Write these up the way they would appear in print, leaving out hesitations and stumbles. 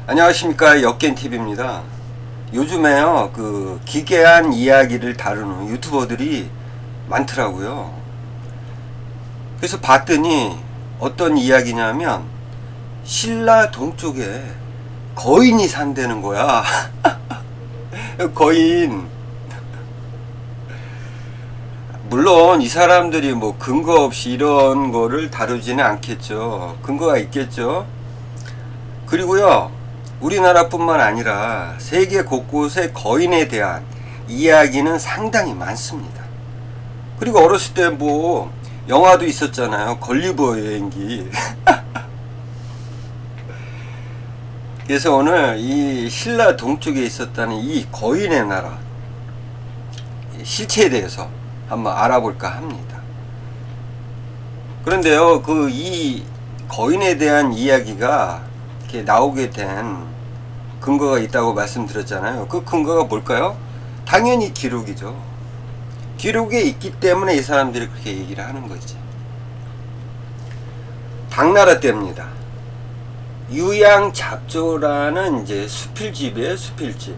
안녕하십니까, 역겐TV입니다. 요즘에요, 기괴한 이야기를 다루는 유튜버들이 많더라고요. 그래서 봤더니 어떤 이야기냐면 신라 동쪽에 거인이 산다는 거야. 거인. 물론 이 사람들이 뭐 근거 없이 이런 거를 다루지는 않겠죠. 근거가 있겠죠. 그리고요, 우리나라뿐만 아니라 세계 곳곳의 거인에 대한 이야기는 상당히 많습니다. 그리고 어렸을 때 뭐 영화도 있었잖아요. 걸리버 여행기. 그래서 오늘 이 신라 동쪽에 있었다는 이 거인의 나라 실체에 대해서 한번 알아볼까 합니다. 그런데요, 이 거인에 대한 이야기가 이렇게 나오게 된 근거가 있다고 말씀드렸잖아요. 그 근거가 뭘까요? 당연히 기록이죠. 기록에 있기 때문에 이 사람들이 그렇게 얘기를 하는 거지. 당나라 때입니다. 유양잡조라는 이제 수필집이에요. 수필집.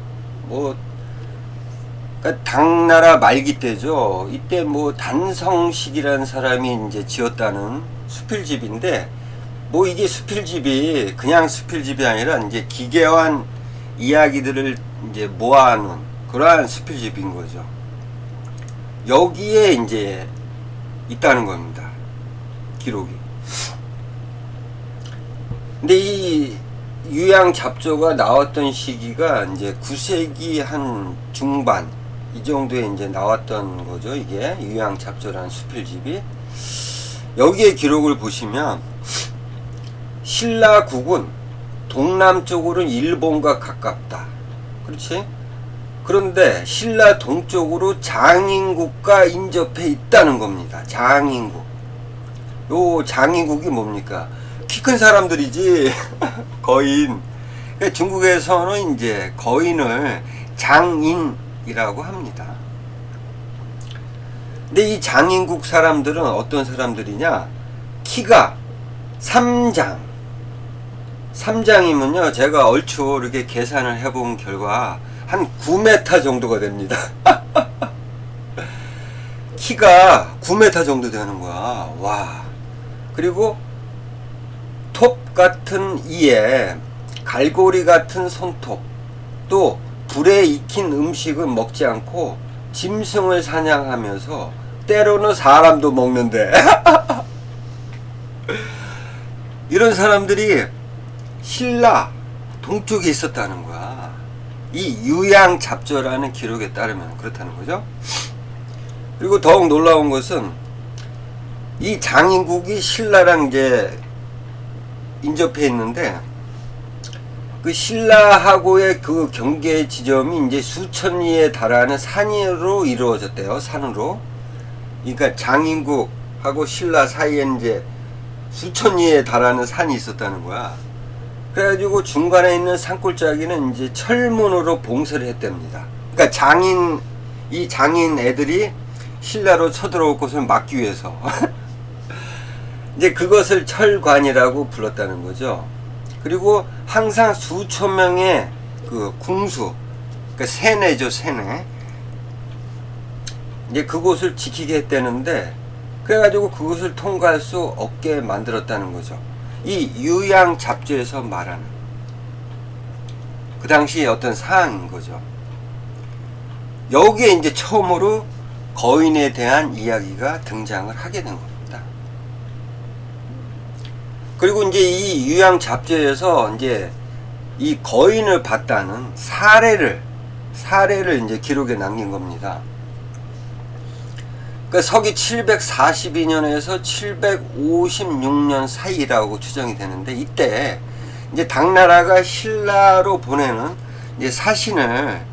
그러니까 당나라 말기 때죠. 이때 단성식이라는 사람이 이제 지었다는 수필집인데, 이게 수필집이 그냥 수필집이 아니라 이제 기괴한 이야기들을 이제 모아놓은 그러한 수필집인 거죠. 여기에 이제 있다는 겁니다. 기록이. 근데 이 유양잡조가 나왔던 시기가 이제 9세기 한 중반 이 정도에 이제 나왔던 거죠. 이게 유양잡조라는 수필집이. 여기에 기록을 보시면 신라국은 동남쪽으로는 일본과 가깝다. 그렇지? 그런데 신라 동쪽으로 장인국과 인접해 있다는 겁니다. 장인국. 요 장인국이 뭡니까? 키 큰 사람들이지. 거인. 그러니까 중국에서는 이제 거인을 장인이라고 합니다. 근데 이 장인국 사람들은 어떤 사람들이냐? 키가 3장. 3장이면요, 제가 얼추 이렇게 계산을 해본 결과 한 9m 정도가 됩니다. 키가 9m 정도 되는 거야. 와. 그리고 톱 같은 이에 갈고리 같은 손톱, 또 불에 익힌 음식은 먹지 않고 짐승을 사냥하면서 때로는 사람도 먹는데 이런 사람들이 신라 동쪽에 있었다는 거야. 이 유양잡조라는 기록에 따르면 그렇다는 거죠. 그리고 더욱 놀라운 것은 이 장인국이 신라랑 이제 인접해 있는데, 그 신라하고의 그 경계 지점이 이제 수천 리에 달하는 산으로 이루어졌대요. 산으로. 그러니까 장인국하고 신라 사이에 이제 수천 리에 달하는 산이 있었다는 거야. 그래가지고 중간에 있는 산골짜기는 이제 철문으로 봉쇄를 했답니다. 그러니까 이 장인 애들이 신라로 쳐들어올 것을 막기 위해서 이제 그것을 철관이라고 불렀다는 거죠. 그리고 항상 수천 명의 그 궁수, 그러니까 세뇌죠, 세뇌. 이제 그곳을 지키게 했다는데, 그래가지고 그것을 통과할 수 없게 만들었다는 거죠. 이 유양잡조에서 말하는 그 당시에 어떤 사항인 거죠. 여기에 이제 처음으로 거인에 대한 이야기가 등장을 하게 된 겁니다. 그리고 이제 이 유양잡조에서 이제 이 거인을 봤다는 사례를 이제 기록에 남긴 겁니다. 그러니까 서기 742년에서 756년 사이라고 추정이 되는데, 이때 이제 당나라가 신라로 보내는 이제 사신을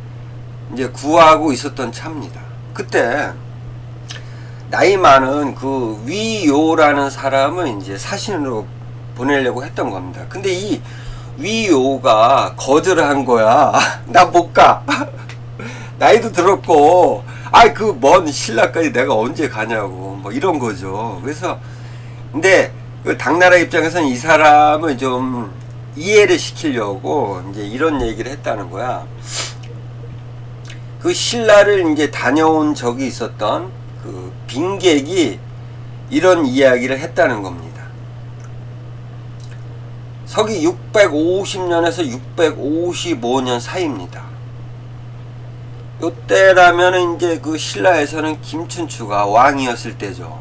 이제 구하고 있었던 차입니다. 그때 나이 많은 그 위요라는 사람을 이제 사신으로 보내려고 했던 겁니다. 근데 이 위요가 거절을 한 거야. 나 못 가. 나이도 들었고, 그 먼 신라까지 내가 언제 가냐고, 뭐 이런 거죠. 그래서, 근데 그 당나라 입장에서는 이 사람을 좀 이해를 시키려고 이제 이런 얘기를 했다는 거야. 그 신라를 이제 다녀온 적이 있었던 그 빈객이 이런 이야기를 했다는 겁니다. 서기 650년에서 655년 사이입니다. 요때라면 이제 그 신라에서는 김춘추가 왕이었을 때죠.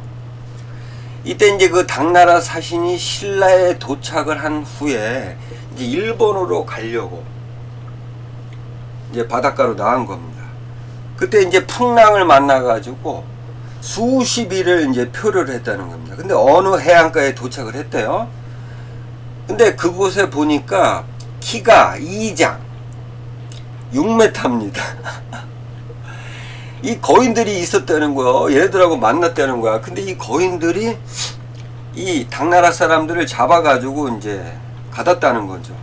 이때 이제 그 당나라 사신이 신라에 도착을 한 후에 이제 일본으로 가려고 이제 바닷가로 나간 겁니다. 그때 이제 풍랑을 만나가지고 수십 일을 이제 표류를 했다는 겁니다. 근데 어느 해안가에 도착을 했대요. 근데 그곳에 보니까 키가 2장 6m입니다. 이 거인들이 있었다는 거예요. 얘네들하고 만났다는 거야. 근데 이 거인들이 이 당나라 사람들을 잡아가지고 이제 가뒀다는 거죠.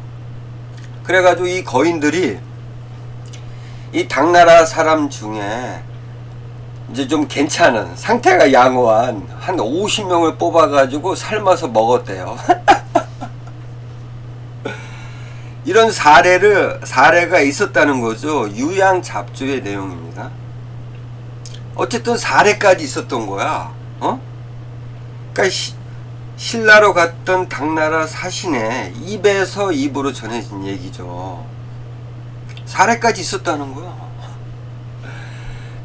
그래가지고 이 거인들이 이 당나라 사람 중에 이제 좀 괜찮은 상태가 양호한 한 50명을 뽑아가지고 삶아서 먹었대요. 이런 사례가 있었다는 거죠. 유양잡조의 내용입니다. 어쨌든 사례까지 있었던 거야. 그러니까 신라로 갔던 당나라 사신의 입에서 입으로 전해진 얘기죠. 사례까지 있었다는 거야.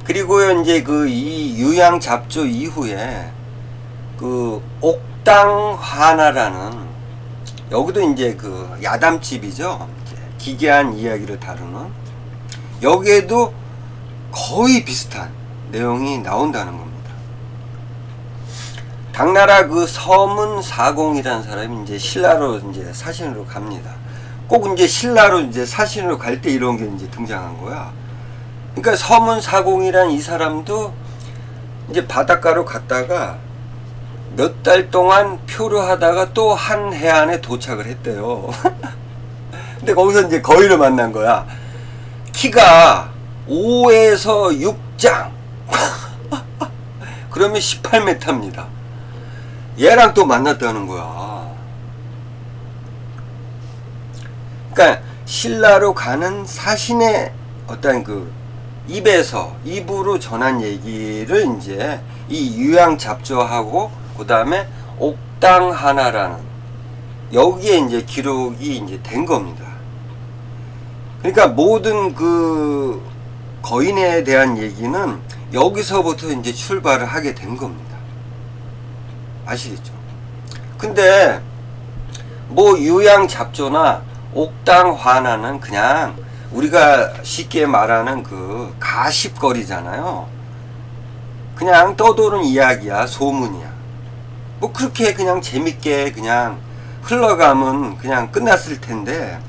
그리고요, 이제 이 유양잡조 이후에 그 옥당화나라는, 여기도 이제 그 야담집이죠. 기괴한 이야기를 다루는, 여기에도 거의 비슷한 내용이 나온다는 겁니다. 당나라 그 서문사공이라는 사람이 이제 신라로 이제 사신으로 갑니다. 꼭 이제 신라로 이제 사신으로 갈 때 이런 게 이제 등장한 거야. 그러니까 서문사공이란 이 사람도 이제 바닷가로 갔다가 몇 달 동안 표류하다가 또 한 해안에 도착을 했대요. 근데 거기서 이제 거인을 만난 거야. 키가 5에서 6장. 그러면 18m입니다. 얘랑 또 만났다는 거야. 그러니까 신라로 가는 사신의 어떤 그 입으로 전한 얘기를 이제 이 유양잡조하고 그 다음에 옥당하나라는 여기에 이제 기록이 이제 된 겁니다. 그러니까 모든 그 거인에 대한 얘기는 여기서부터 이제 출발을 하게 된 겁니다. 아시겠죠? 근데 뭐 유양잡조나 옥당화나는 그냥 우리가 쉽게 말하는 그 가십거리잖아요. 그냥 떠도는 이야기야, 소문이야. 뭐 그렇게 그냥 재밌게 그냥 흘러가면 그냥 끝났을 텐데,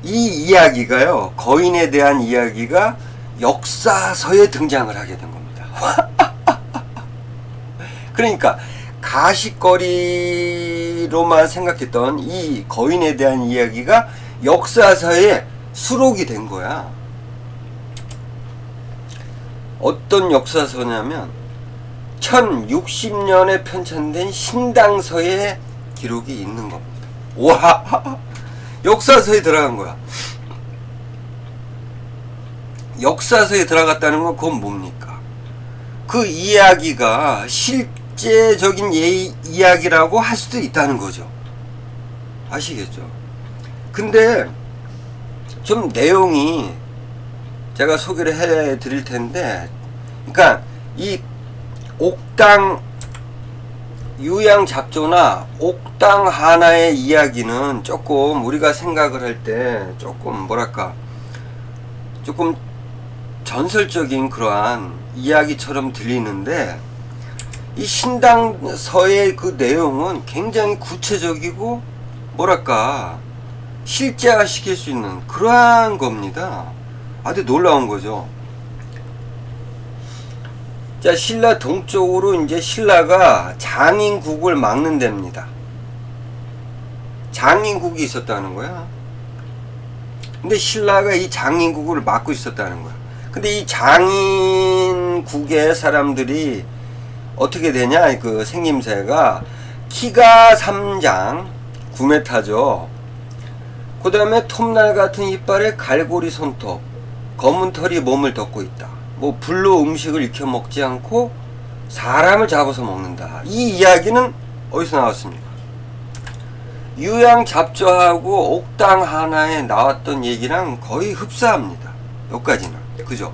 이 이야기가요, 거인에 대한 이야기가 역사서에 등장을 하게 된 겁니다. 그러니까 가십거리로만 생각했던 이 거인에 대한 이야기가 역사서에 수록이 된 거야. 어떤 역사서냐면 1060년에 편찬된 신당서에 기록이 있는 겁니다. 와, 역사서에 들어간 거야. 역사서에 들어갔다는 건 그건 뭡니까? 그 이야기가 실제적인 이야기라고 할 수도 있다는 거죠. 아시겠죠? 근데 좀 내용이 제가 소개를 해 드릴 텐데, 그러니까 이 옥당 유양잡조나 옥당하나의 이야기는 조금 우리가 생각을 할 때 조금 뭐랄까, 조금 전설적인 그러한 이야기처럼 들리는데, 이 신당서의 그 내용은 굉장히 구체적이고 뭐랄까 실제화시킬 수 있는 그러한 겁니다. 아주 놀라운 거죠. 자, 신라 동쪽으로 이제 신라가 장인국을 막는 데입니다. 장인국이 있었다는 거야. 근데 신라가 이 장인국을 막고 있었다는 거야. 근데 이 장인국의 사람들이 어떻게 되냐, 그 생김새가 키가 3장 9m죠. 그 다음에 톱날 같은 이빨에 갈고리 손톱, 검은 털이 몸을 덮고 있다. 뭐 불로 음식을 익혀 먹지 않고 사람을 잡아서 먹는다. 이 이야기는 어디서 나왔습니까? 유양잡조하고 옥당 하나에 나왔던 얘기랑 거의 흡사합니다. 여기까지는. 그죠?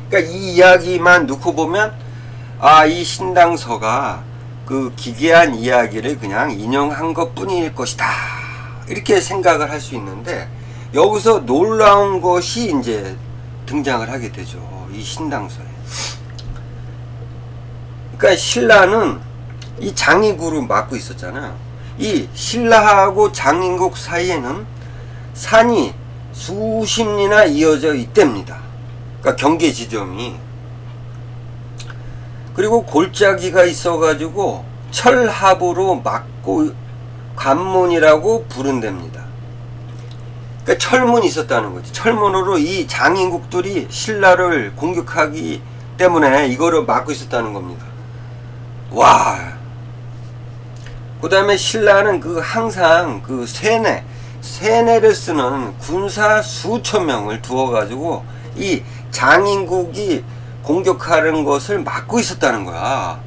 그러니까 이 이야기만 놓고 보면 이 신당서가 그 기괴한 이야기를 그냥 인용한 것 뿐일 것이다, 이렇게 생각을 할 수 있는데, 여기서 놀라운 것이 이제 등장을 하게 되죠. 이 신당서에. 그러니까 신라는 이 장인국을 맡고 있었잖아요. 이 신라하고 장인국 사이에는 산이 수십 리나 이어져 있답니다. 그러니까 경계 지점이. 그리고 골짜기가 있어가지고 철합으로 막고 관문이라고 부른답니다. 그러니까 철문이 있었다는 거지. 철문으로 이 장인국들이 신라를 공격하기 때문에 이거를 막고 있었다는 겁니다. 와. 그 다음에 신라는 항상 세뇌를 쓰는 군사 수천 명을 두어가지고 이 장인국이 공격하는 것을 막고 있었다는 거야.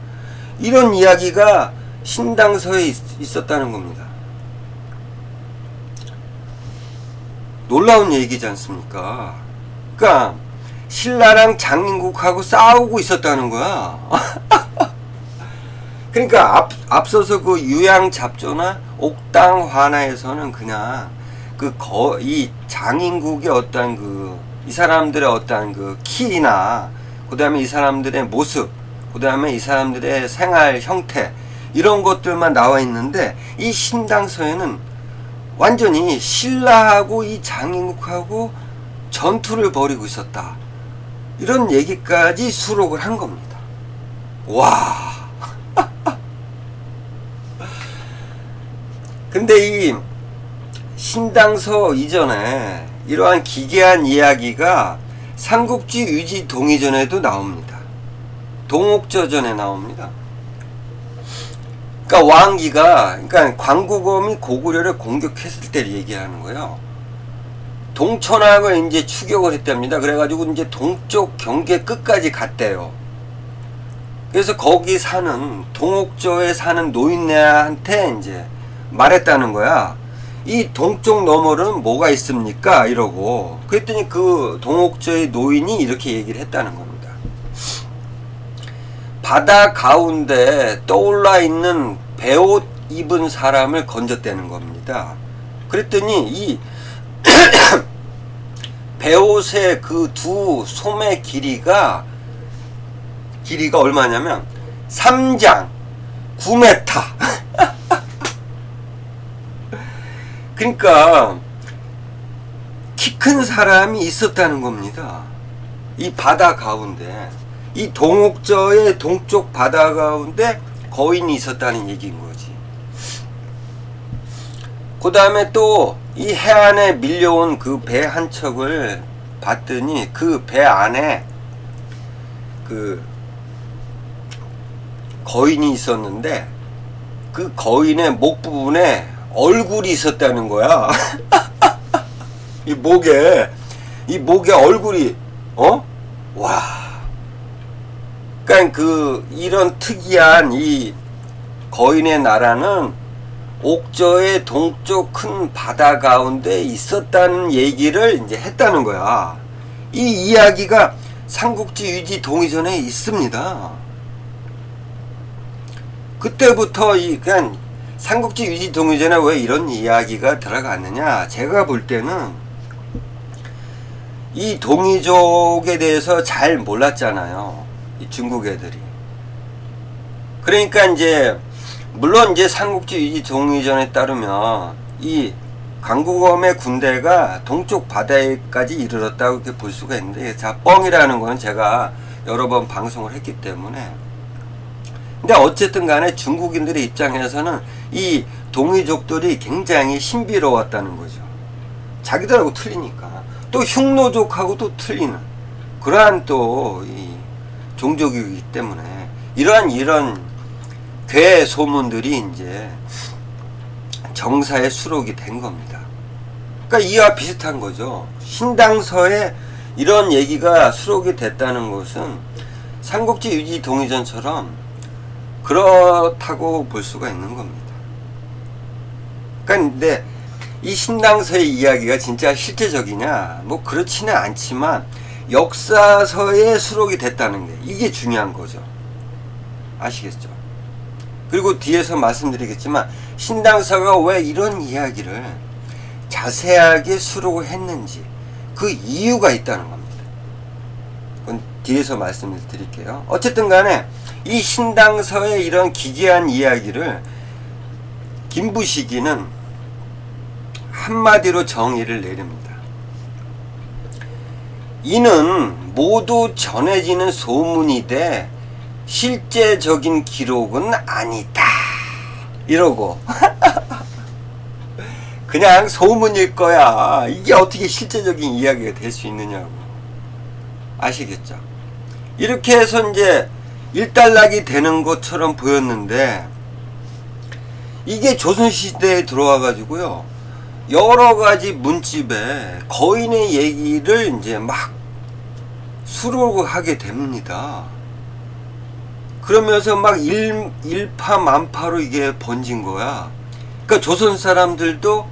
이런 이야기가 신당서에 있었다는 겁니다. 놀라운 얘기지 않습니까? 그러니까 신라랑 장인국하고 싸우고 있었다는 거야. 그러니까 앞서서 그 유양잡조나 옥당 환화에서는 그냥 이 장인국의 어떤 이 사람들의 어떤 키나, 그 다음에 이 사람들의 모습, 그 다음에 이 사람들의 생활 형태, 이런 것들만 나와 있는데, 이 신당서에는 완전히 신라하고 이 장인국하고 전투를 벌이고 있었다, 이런 얘기까지 수록을 한 겁니다. 와. 근데 이 신당서 이전에 이러한 기괴한 이야기가 삼국지 유지 동의전에도 나옵니다. 동옥저전에 나옵니다. 그러니까 왕기가, 그러니까 광구검이 고구려를 공격했을 때를 얘기하는 거예요. 동천왕을 이제 추격을 했답니다. 그래가지고 이제 동쪽 경계 끝까지 갔대요. 그래서 거기 사는, 동옥저에 사는 노인네한테 이제 말했다는 거야. 이 동쪽 너머는 뭐가 있습니까? 이러고. 그랬더니 그 동옥저의 노인이 이렇게 얘기를 했다는 겁니다. 바다 가운데 떠올라 있는 베옷 입은 사람을 건졌다는 겁니다. 그랬더니 이 베옷의 그 두 솜의 길이가 얼마냐면 3장 9m. 그러니까 키 큰 사람이 있었다는 겁니다. 이 바다 가운데, 이 동옥저의 동쪽 바다 가운데 거인이 있었다는 얘기인 거지. 그 다음에 또 이 해안에 밀려온 그 배 한 척을 봤더니 그 배 안에 그 거인이 있었는데, 그 거인의 목 부분에 얼굴이 있었다는 거야. 이 목에 얼굴이, 와. 그러니까 이런 특이한 이 거인의 나라는 옥저의 동쪽 큰 바다 가운데 있었다는 얘기를 이제 했다는 거야. 이 이야기가 삼국지 유지 동의전에 있습니다. 그때부터 그냥 삼국지 유지 동의전에 왜 이런 이야기가 들어갔느냐, 제가 볼 때는 이 동이족에 대해서 잘 몰랐잖아요, 이 중국 애들이. 그러니까 이제 물론 이제 삼국지 유지 동의전에 따르면 이 광구검의 군대가 동쪽 바다에까지 이르렀다고 이렇게 볼 수가 있는데, 자, 뻥이라는 건 제가 여러 번 방송을 했기 때문에. 근데 어쨌든 간에 중국인들의 입장에서는 이 동이족들이 굉장히 신비로웠다는 거죠. 자기들하고 틀리니까. 또 흉노족하고 또 틀리는 그러한 또 이 종족이기 때문에 이런 괴 소문들이 이제 정사에 수록이 된 겁니다. 그러니까 이와 비슷한 거죠. 신당서에 이런 얘기가 수록이 됐다는 것은 삼국지 유지 동의전처럼 그렇다고 볼 수가 있는 겁니다. 그러니까 근데 이 신당서의 이야기가 진짜 실제적이냐 뭐 그렇지는 않지만 역사서에 수록이 됐다는 게 이게 중요한 거죠. 아시겠죠? 그리고 뒤에서 말씀드리겠지만 신당서가 왜 이런 이야기를 자세하게 수록을 했는지 그 이유가 있다는 겁니다. 그건 뒤에서 말씀을 드릴게요. 어쨌든 간에 이 신당서의 이런 기괴한 이야기를 김부식이는 한마디로 정의를 내립니다. 이는 모두 전해지는 소문이되 실제적인 기록은 아니다. 이러고 그냥 소문일 거야. 이게 어떻게 실제적인 이야기가 될 수 있느냐고. 아시겠죠? 이렇게 해서 이제 일단락이 되는 것처럼 보였는데 이게 조선시대에 들어와 가지고요 여러 가지 문집에 거인의 얘기를 이제 막 수록을 하게 됩니다. 그러면서 막 일파만파로 이게 번진 거야. 그러니까 조선 사람들도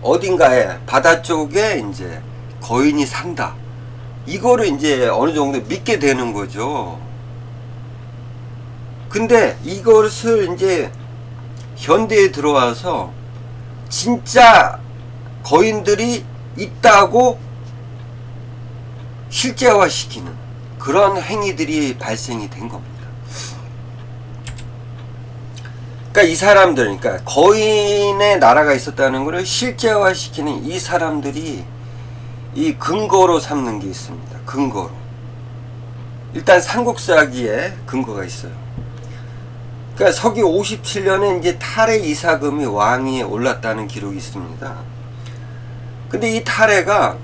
어딘가에 바다 쪽에 이제 거인이 산다. 이거를 이제 어느 정도 믿게 되는 거죠. 근데 이것을 이제 현대에 들어와서 진짜 거인들이 있다고 실제화시키는 그런 행위들이 발생이 된 겁니다. 그러니까 이 사람들, 그러니까 거인의 나라가 있었다는 것을 실제화시키는 이 사람들이 이 근거로 삼는 게 있습니다. 근거로. 일단 삼국사기에 근거가 있어요. 그러니까 서기 57년에 이제 탈해 이사금이 왕위에 올랐다는 기록이 있습니다. 근데 이 탈해가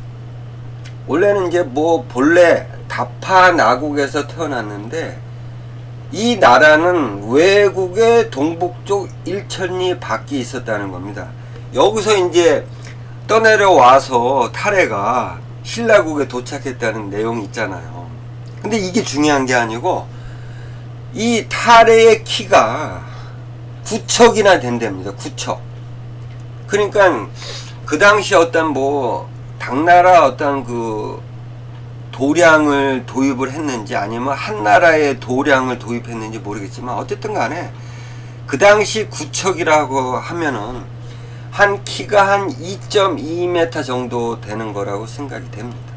원래는 이제 뭐 본래 다파나국에서 태어났는데 이 나라는 외국의 동북쪽 일천리 밖에 있었다는 겁니다. 여기서 이제 떠내려와서 탈해가 신라국에 도착했다는 내용이 있잖아요. 근데 이게 중요한 게 아니고 이 탈해의 키가 9척이나 된답니다. 9척. 그러니까 그 당시 어떤 뭐 당나라 어떤 그 도량을 도입을 했는지 아니면 한나라의 도량을 도입했는지 모르겠지만 어쨌든 간에 그 당시 9척이라고 하면은 한 키가 한 2.2m 정도 되는 거라고 생각이 됩니다.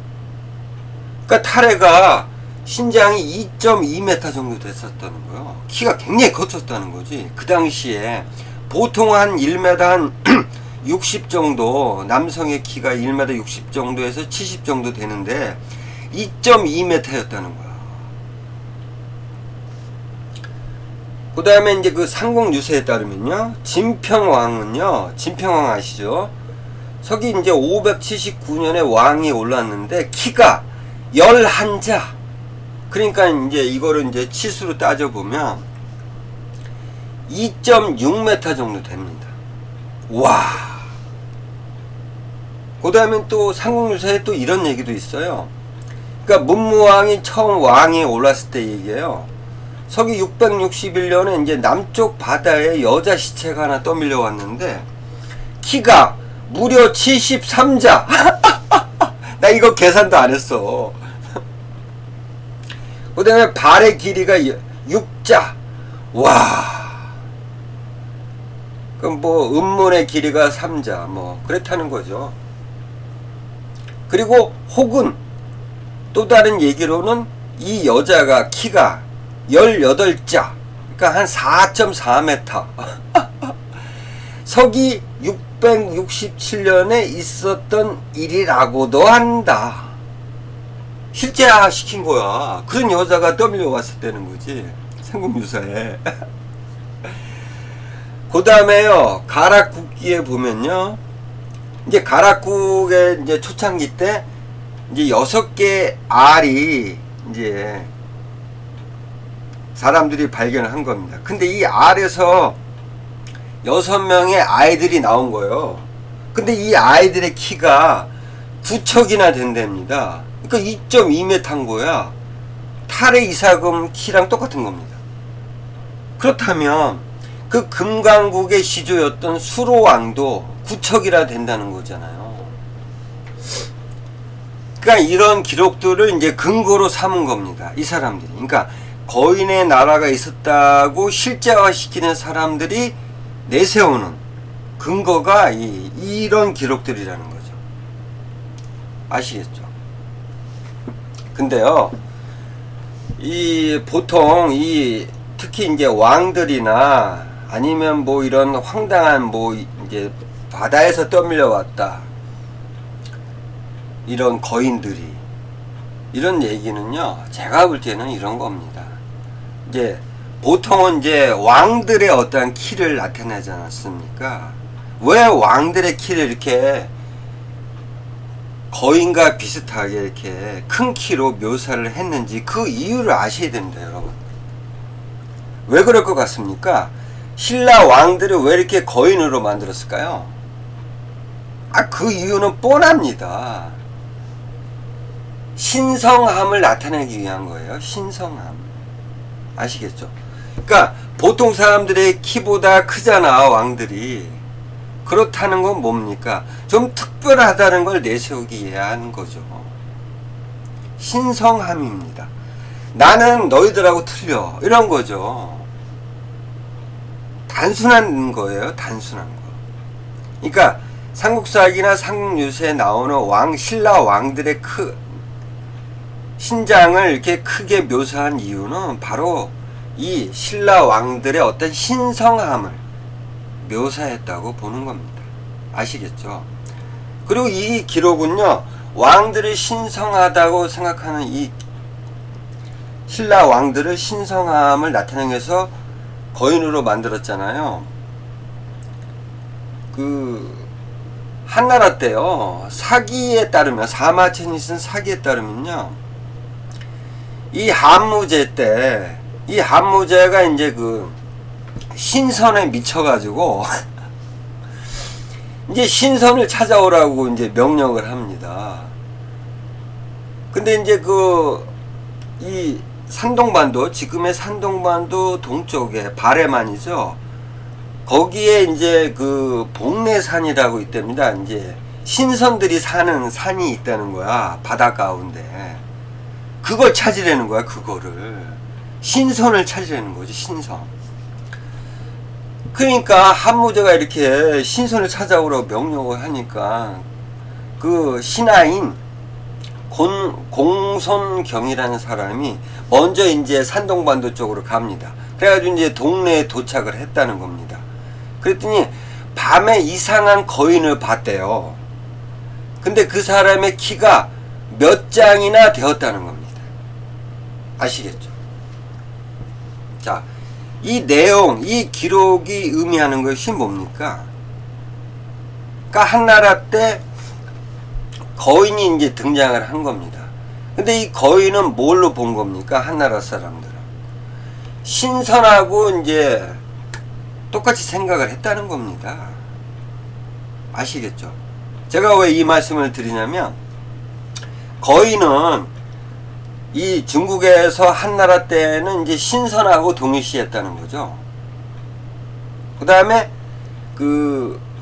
그러니까 탈해가 신장이 2.2m 정도 됐었다는 거예요. 키가 굉장히 컸었다는 거지. 그 당시에 보통 한 1m 한 60 정도, 남성의 키가 1m 60 정도에서 70 정도 되는데 2.2m였다는 거야. 그 다음에 이제 그 삼국유세에 따르면요, 진평왕은요, 진평왕 아시죠? 서기 이제 579년에 왕이 올랐는데 키가 11자. 그러니까 이제 이거를 이제 치수로 따져보면 2.6m 정도 됩니다. 와. 그 다음에 또 삼국유세에 또 이런 얘기도 있어요. 그러니까 문무왕이 처음 왕위에 올랐을 때 얘기예요. 서기 661년에 이제 남쪽 바다에 여자 시체가 하나 떠밀려 왔는데 키가 무려 73자. 나 이거 계산도 안 했어. 그 다음에 발의 길이가 6자. 와. 그럼 뭐 음문의 길이가 3자. 뭐 그렇다는 거죠. 그리고 혹은 또 다른 얘기로는 이 여자가 키가 18자. 그러니까 한 4.4m. 서기 667년에 있었던 일이라고도 한다. 실제화 시킨 거야. 그런 여자가 떠밀려 왔을 때는 거지. 삼국유사에. 그 다음에요, 가락국기에 보면요, 이제 가락국의 이제 초창기 때 이제 6개 알이 이제 사람들이 발견을 한 겁니다. 근데 이 알에서 6명의 아이들이 나온 거예요. 근데 이 아이들의 키가 9척이나 된답니다. 그러니까 2.2m인 거야. 탈의 이사금 키랑 똑같은 겁니다. 그렇다면 그 금강국의 시조였던 수로왕도 9척이나 된다는 거잖아요. 그러니까 이런 기록들을 이제 근거로 삼은 겁니다. 이 사람들이. 그러니까 거인의 나라가 있었다고 실제화시키는 사람들이 내세우는 근거가 이런 기록들이라는 거죠. 아시겠죠? 근데요, 보통 특히 이제 왕들이나 아니면 뭐 이런 황당한 뭐 이제 바다에서 떠밀려 왔다, 이런 거인들이, 이런 얘기는요, 제가 볼 때는 이런 겁니다. 이제 보통은 이제 왕들의 어떠한 키를 나타내지 않았습니까? 왜 왕들의 키를 이렇게 거인과 비슷하게 이렇게 큰 키로 묘사를 했는지 그 이유를 아셔야 됩니다, 여러분. 왜 그럴 것 같습니까? 신라 왕들을 왜 이렇게 거인으로 만들었을까요? 그 이유는 뻔합니다. 신성함을 나타내기 위한 거예요. 신성함. 아시겠죠? 그러니까 보통 사람들의 키보다 크잖아, 왕들이. 그렇다는 건 뭡니까? 좀 특별하다는 걸 내세우기 위한 거죠. 신성함입니다. 나는 너희들하고 틀려, 이런 거죠. 단순한 거예요. 단순한 거. 그러니까 삼국사기나 삼국유세에 나오는 신라 왕들의 신장을 이렇게 크게 묘사한 이유는 바로 이 신라 왕들의 어떤 신성함을 묘사했다고 보는 겁니다. 아시겠죠? 그리고 이 기록은요, 왕들이 신성하다고 생각하는 이 신라 왕들의 신성함을 나타내기 위해서 거인으로 만들었잖아요. 한나라 때요, 사기에 따르면, 사마천이 쓴 사기에 따르면요, 이 한무제 때, 이 한무제가 이제 신선에 미쳐가지고 이제 신선을 찾아오라고 이제 명령을 합니다. 근데 이제 이 산동반도, 지금의 산동반도 동쪽에 바레만이죠. 거기에 이제 복례산이라고 있답니다. 이제 신선들이 사는 산이 있다는 거야, 바다 가운데. 그걸 찾으려는 거야, 그거를. 신선을 찾으려는 거지, 신선. 그러니까 한무제가 이렇게 신선을 찾아오라고 명령을 하니까 신하인 공손경이라는 사람이 먼저 이제 산동반도 쪽으로 갑니다. 그래가지고 이제 동네에 도착을 했다는 겁니다. 그랬더니 밤에 이상한 거인을 봤대요. 근데 그 사람의 키가 몇 장이나 되었다는 겁니다. 아시겠죠? 자, 이 내용, 이 기록이 의미하는 것이 뭡니까? 그러니까 한나라 때 거인이 이제 등장을 한 겁니다. 근데 이 거인은 뭘로 본 겁니까? 한나라 사람들은 신선하고 이제 똑같이 생각을 했다는 겁니다. 아시겠죠? 제가 왜 이 말씀을 드리냐면, 거인은 이 중국에서 한나라 때는 이제 신선하고 동일시했다는 거죠. 그 다음에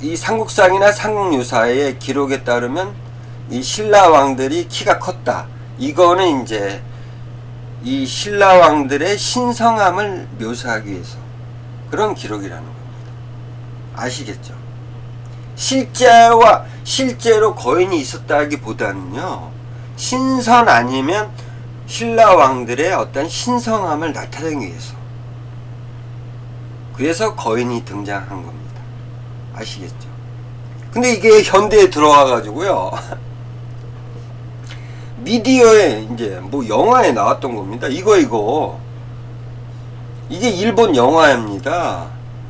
이 삼국상이나 삼국유사의 기록에 따르면 이 신라 왕들이 키가 컸다. 이거는 이제 이 신라 왕들의 신성함을 묘사하기 위해서 그런 기록이라는 겁니다. 아시겠죠? 실제로 거인이 있었다기보다는요, 신선 아니면 신라 왕들의 어떤 신성함을 나타내기 위해서, 그래서 거인이 등장한 겁니다. 아시겠죠? 근데 이게 현대에 들어와 가지고요, 미디어에 이제 뭐 영화에 나왔던 겁니다. 이게 일본 영화입니다.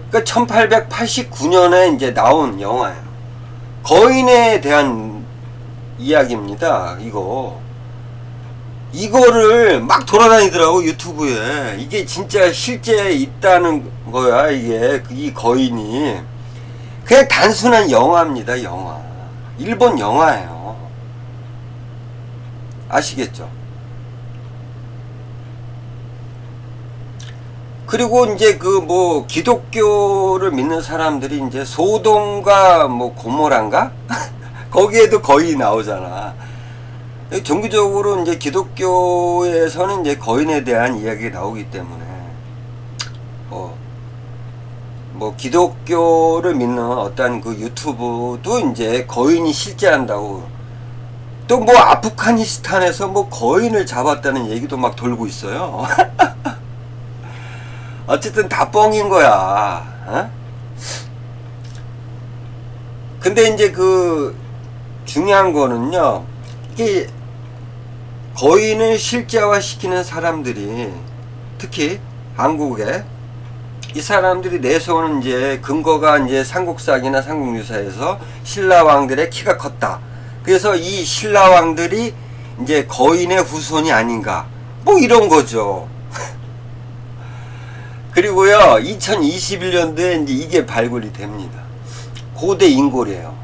그러니까 1889년에 이제 나온 영화예요. 거인에 대한 이야기입니다. 이거 이거를 막 돌아다니더라고 유튜브에. 이게 진짜 실제 있다는 거야. 이게 이 거인이 그냥 단순한 영화입니다. 영화. 일본 영화예요. 아시겠죠? 그리고 이제 그 뭐 기독교를 믿는 사람들이 이제 소돔과 뭐 고모란가 거기에도 거의 나오잖아. 정기적으로 이제 기독교에서는 이제 거인에 대한 이야기가 나오기 때문에 뭐 기독교를 믿는 어떤 그 유튜브도 이제 거인이 실제한다고, 또 뭐 아프가니스탄에서 뭐 거인을 잡았다는 얘기도 막 돌고 있어요. 어쨌든 다 뻥인 거야. 어? 근데 이제 그 중요한 거는요, 이게 거인을 실제화 시키는 사람들이 특히 한국에 이 사람들이 내세우는 이제 근거가 이제 삼국사기나 삼국유사에서 신라왕들의 키가 컸다. 그래서 이 신라왕들이 이제 거인의 후손이 아닌가, 뭐 이런 거죠. 그리고요, 2021년도에 이제 이게 발굴이 됩니다. 고대 인골이에요.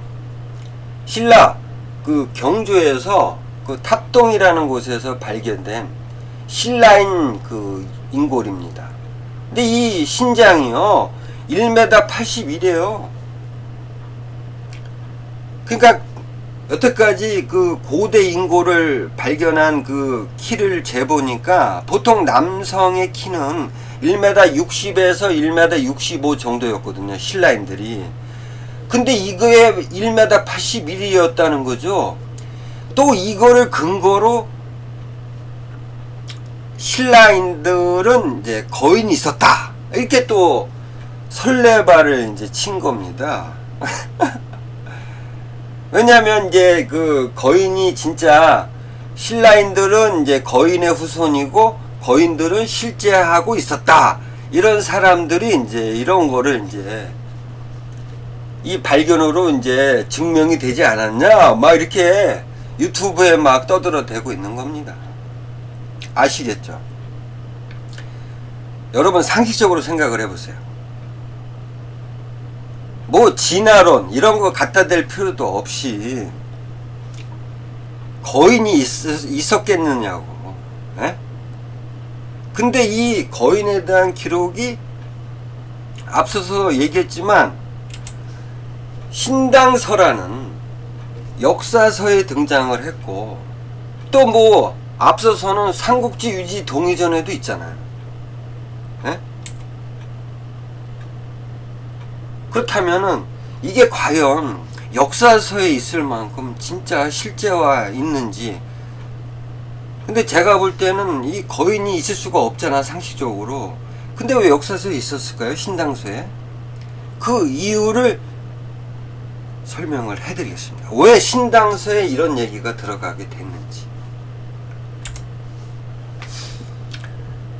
신라 그 경주에서 그 탑동이라는 곳에서 발견된 신라인 그 인골입니다. 근데 이 신장이요 1m 81이에요. 그러니까 여태까지 그 고대 인골을 발견한 그 키를 재보니까 보통 남성의 키는 1m 60에서 1m 65 정도였거든요, 신라인들이. 근데 이거에 1m 81이었다는 거죠. 또 이거를 근거로 신라인들은 이제 거인이 있었다, 이렇게 또 설레발을 이제 친 겁니다. 왜냐면 이제 그 거인이 진짜, 신라인들은 이제 거인의 후손이고 거인들은 실제하고 있었다, 이런 사람들이 이제 이런 거를 이제 이 발견으로 이제 증명이 되지 않았냐, 막 이렇게 유튜브에 막 떠들어대고 있는 겁니다. 아시겠죠? 여러분 상식적으로 생각을 해보세요. 뭐 진화론 이런 거 갖다 댈 필요도 없이 거인이 있었겠느냐고. 에? 근데 이 거인에 대한 기록이 앞서서 얘기했지만 신당서라는 역사서에 등장을 했고, 또 뭐 앞서서는 삼국지 유지 동의전에도 있잖아요. 에? 그렇다면은 이게 과연 역사서에 있을 만큼 진짜 실제와 있는지. 근데 제가 볼 때는 이 거인이 있을 수가 없잖아, 상식적으로. 근데 왜 역사서에 있었을까요, 신당서에? 그 이유를 설명을 해드리겠습니다. 왜 신당서에 이런 얘기가 들어가게 됐는지.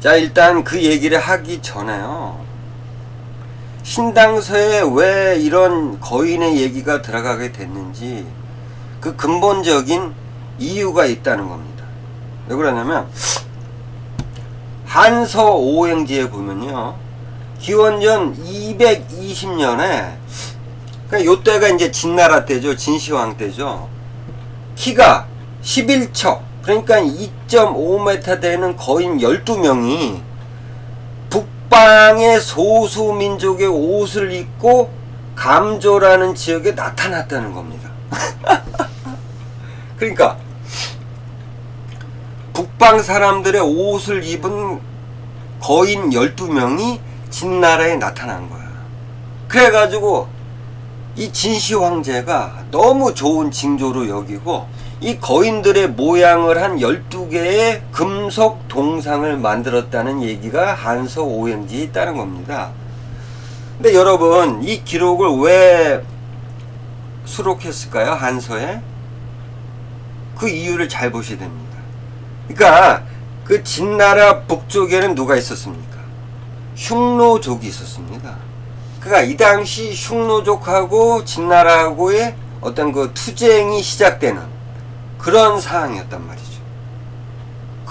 자, 일단 그 얘기를 하기 전에요, 신당서에 왜 이런 거인의 얘기가 들어가게 됐는지 그 근본적인 이유가 있다는 겁니다. 왜 그러냐면 한서 오행지에 보면요, 기원전 220년에, 그러니까 요때가 이제 진나라 때죠, 진시황 때죠. 키가 11척, 그러니까 2.5m 되는 거인 12명이 북방의 소수민족의 옷을 입고 감조라는 지역에 나타났다는 겁니다. 그러니까 북방 사람들의 옷을 입은 거인 12명이 진나라에 나타난 거야. 그래가지고 이 진시 황제가 너무 좋은 징조로 여기고 이 거인들의 모양을 한 12개의 금속 동상을 만들었다는 얘기가 한서 오행지에 있다는 겁니다. 근데 여러분, 이 기록을 왜 수록했을까요, 한서에? 그 이유를 잘 보셔야 됩니다. 그러니까 그 진나라 북쪽에는 누가 있었습니까? 흉노족이 있었습니다. 그러니까 이 당시 흉노족하고 진나라하고의 어떤 그 투쟁이 시작되는 그런 상황이었단 말이죠.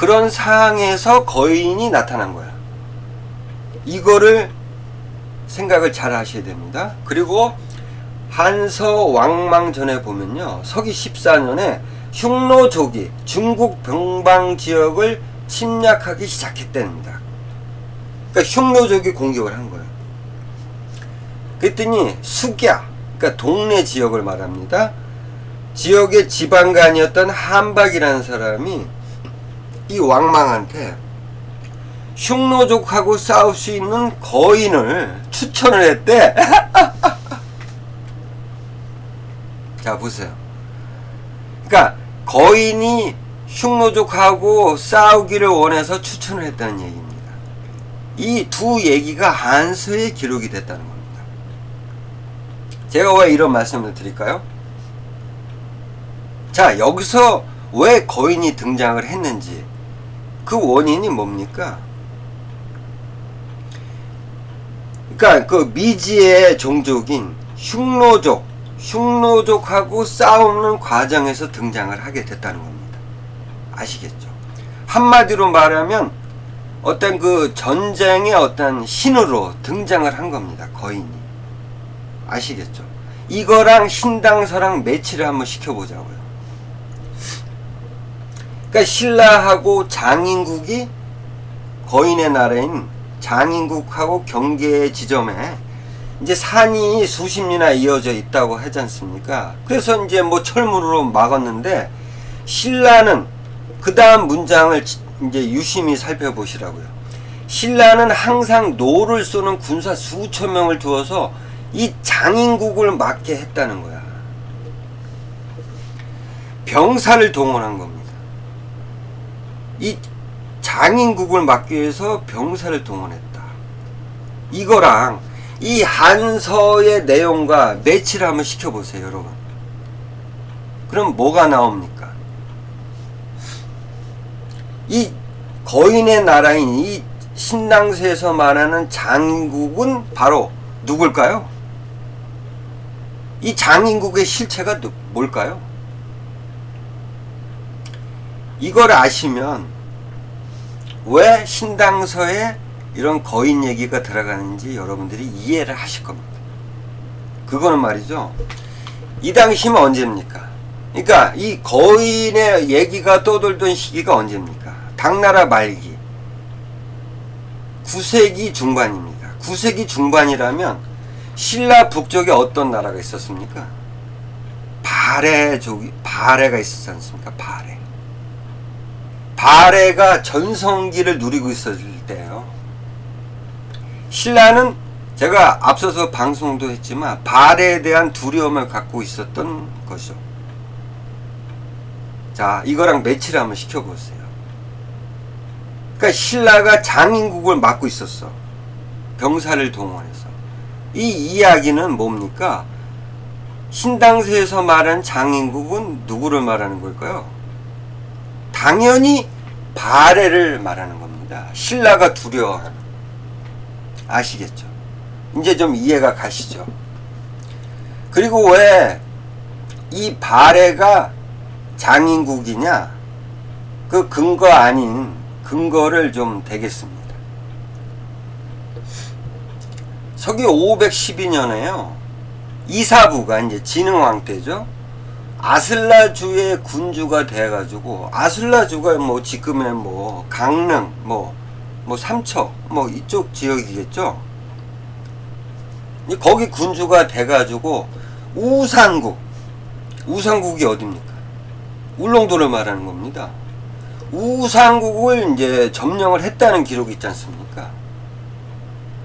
그런 상황에서 거인이 나타난 거야. 이거를 생각을 잘 하셔야 됩니다. 그리고 한서왕망전에 보면요, 서기 14년에 흉노족이 중국 병방 지역을 침략하기 시작했답니다. 그러니까 흉노족이 공격을 한 거예요. 그랬더니 숙야, 그러니까 동네 지역을 말합니다. 지역의 지방관이었던 한박이라는 사람이 이 왕망한테 흉노족하고 싸울 수 있는 거인을 추천을 했대. 자, 보세요. 그러니까 거인이 흉노족하고 싸우기를 원해서 추천을 했다는 얘기입니다. 이 두 얘기가 한서에 기록이 됐다는 겁니다. 제가 왜 이런 말씀을 드릴까요? 자, 여기서 왜 거인이 등장을 했는지, 그 원인이 뭡니까? 그러니까 그 미지의 종족인 흉노족하고 싸우는 과정에서 등장을 하게 됐다는 겁니다. 아시겠죠? 한마디로 말하면 어떤 그 전쟁의 어떤 신으로 등장을 한 겁니다. 거인이. 아시겠죠? 이거랑 신당서랑 매치를 한번 시켜보자고요. 그러니까 신라하고 장인국이 거인의 나라인 장인국하고 경계 지점에 이제 산이 수십 리나 이어져 있다고 하지 않습니까? 그래서 이제 뭐 철문으로 막았는데, 신라는 그 다음 문장을 이제 유심히 살펴보시라고요. 신라는 항상 노를 쏘는 군사 수천 명을 두어서 이 장인국을 막게 했다는 거야. 병사를 동원한 겁니다. 이 장인국을 막기 위해서 병사를 동원했다. 이거랑 이 한서의 내용과 매치를 한번 시켜보세요, 여러분. 그럼 뭐가 나옵니까? 이 거인의 나라인 이 신당서에서 말하는 장인국은 바로 누굴까요? 이 장인국의 실체가 뭘까요? 이걸 아시면 왜 신당서에 이런 거인 얘기가 들어가는지 여러분들이 이해를 하실 겁니다. 그거는 말이죠, 이 당시면 언제입니까? 그러니까 이 거인의 얘기가 떠돌던 시기가 언제입니까? 당나라 말기 9세기 중반입니다. 9세기 중반이라면 신라 북쪽에 어떤 나라가 있었습니까? 발해가 있었지 않습니까? 발해가 전성기를 누리고 있었을 때예요. 신라는 제가 앞서서 방송도 했지만 발해에 대한 두려움을 갖고 있었던 것이죠. 자, 이거랑 매치를 한번 시켜보세요. 그러니까 신라가 장인국을 맡고 있었어. 병사를 동원해서. 이 이야기는 뭡니까? 신당서에서 말하는 장인국은 누구를 말하는 걸까요? 당연히 발해를 말하는 겁니다. 신라가 두려워하는. 아시겠죠? 이제 좀 이해가 가시죠? 그리고 왜 이 발해가 장인국이냐? 그 근거 아닌 근거를 좀 대겠습니다. 서기 512년에요. 이사부가 이제 진흥왕 때죠. 아슬라주의 군주가 돼가지고, 아슬라주가 뭐 지금의 뭐 강릉, 뭐 삼척, 뭐 이쪽 지역이겠죠. 거기 군주가 돼가지고 우상국이 어딥니까? 울릉도를 말하는 겁니다. 우상국을 이제 점령을 했다는 기록이 있지 않습니까?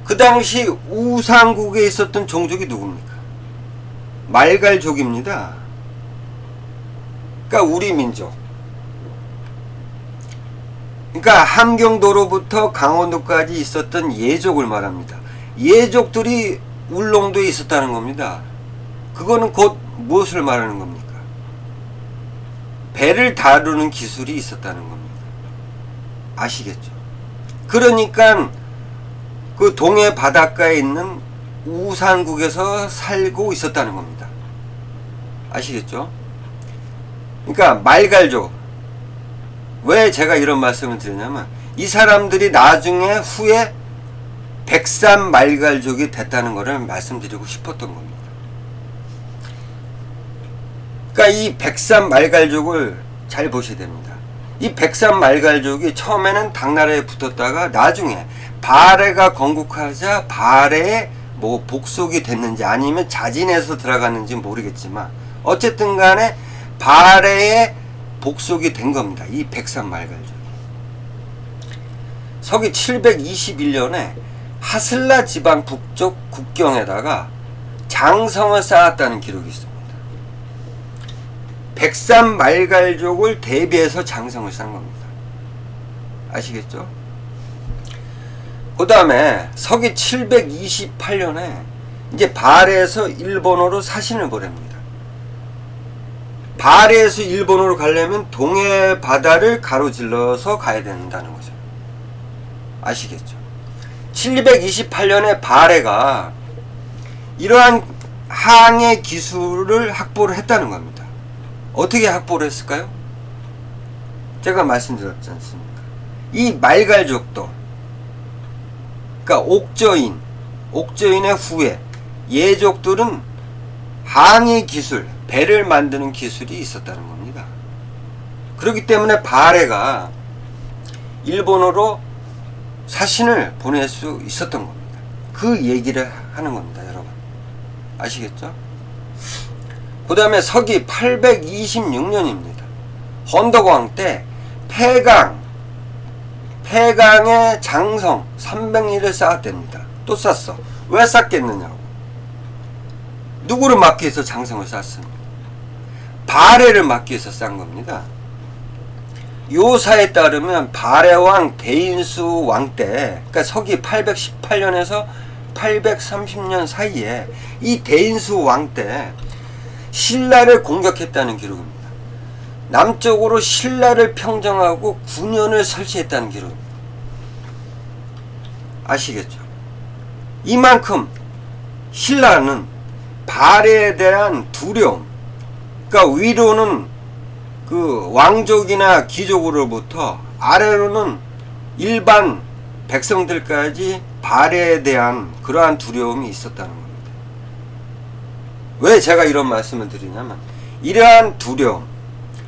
그 당시 우상국에 있었던 종족이 누굽니까? 말갈족입니다. 그러니까 우리 민족. 그러니까 함경도로부터 강원도까지 있었던 예족을 말합니다. 예족들이 울릉도에 있었다는 겁니다. 그거는 곧 무엇을 말하는 겁니까? 배를 다루는 기술이 있었다는 겁니다. 아시겠죠? 그러니까 그 동해 바닷가에 있는 우산국에서 살고 있었다는 겁니다. 아시겠죠? 그러니까 말갈족, 왜 제가 이런 말씀을 드리냐면 이 사람들이 나중에 후에 백산 말갈족이 됐다는 것을 말씀드리고 싶었던 겁니다. 그러니까 이 백산 말갈족을 잘 보셔야 됩니다. 이 백산 말갈족이 처음에는 당나라에 붙었다가 나중에 바레가 건국하자 바레에 뭐 복속이 됐는지 아니면 자진해서 들어갔는지 모르겠지만 어쨌든 간에 바레에 복속이 된 겁니다. 이 백산 말갈족이. 서기 721년에 하슬라 지방 북쪽 국경에다가 장성을 쌓았다는 기록이 있습니다. 백산 말갈족을 대비해서 장성을 쌓은 겁니다. 아시겠죠? 그 다음에 서기 728년에 이제 바레에서 일본으로 사신을 보냅니다. 바레에서 일본으로 가려면 동해 바다를 가로질러서 가야 된다는 거죠. 아시겠죠? 728년에 바레가 이러한 항해 기술을 확보를 했다는 겁니다. 어떻게 확보를 했을까요? 제가 말씀드렸지 않습니까? 이 말갈족도, 그러니까 옥저인의 후에 예족들은 항해 기술, 배를 만드는 기술이 있었다는 겁니다. 그렇기 때문에 바레가 일본어로 사신을 보낼 수 있었던 겁니다. 그 얘기를 하는 겁니다, 여러분. 아시겠죠? 그 다음에 서기 826년입니다. 헌덕왕 때 폐강의 장성 300리를 쌓았답니다. 또 쌓았어. 왜 쌓겠느냐고. 누구를 막기 위해서 장성을 쌓습니다. 바레를 막기 위해서 쌓은 겁니다. 요사에 따르면 바레왕 대인수 왕 때, 그러니까 서기 818년에서 830년 사이에 이 대인수 왕 때 신라를 공격했다는 기록입니다. 남쪽으로 신라를 평정하고 군현을 설치했다는 기록입니다. 아시겠죠? 이만큼 신라는 바레에 대한 두려움, 그러니까 위로는 그 왕족이나 귀족으로부터 아래로는 일반 백성들까지 바레에 대한 그러한 두려움이 있었다는 겁니다. 왜 제가 이런 말씀을 드리냐면 이러한 두려움,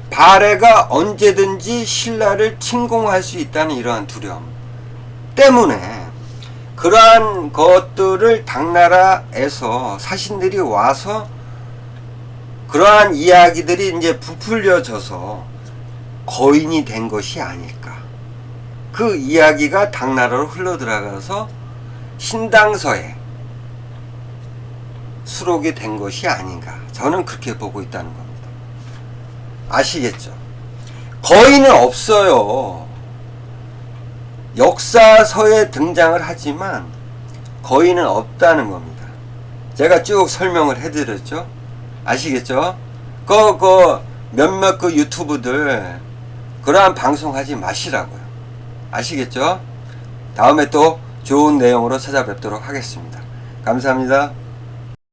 바레가 언제든지 신라를 침공할 수 있다는 이러한 두려움 때문에 그러한 것들을 당나라에서 사신들이 와서 그러한 이야기들이 이제 부풀려져서 거인이 된 것이 아닐까. 그 이야기가 당나라로 흘러들어가서 신당서에 수록이 된 것이 아닌가. 저는 그렇게 보고 있다는 겁니다. 아시겠죠? 거인은 없어요. 역사서에 등장을 하지만 거인은 없다는 겁니다. 제가 쭉 설명을 해드렸죠? 아시겠죠? 몇몇 유튜브들 그러한 방송하지 마시라고요. 아시겠죠? 다음에 또 좋은 내용으로 찾아뵙도록 하겠습니다. 감사합니다.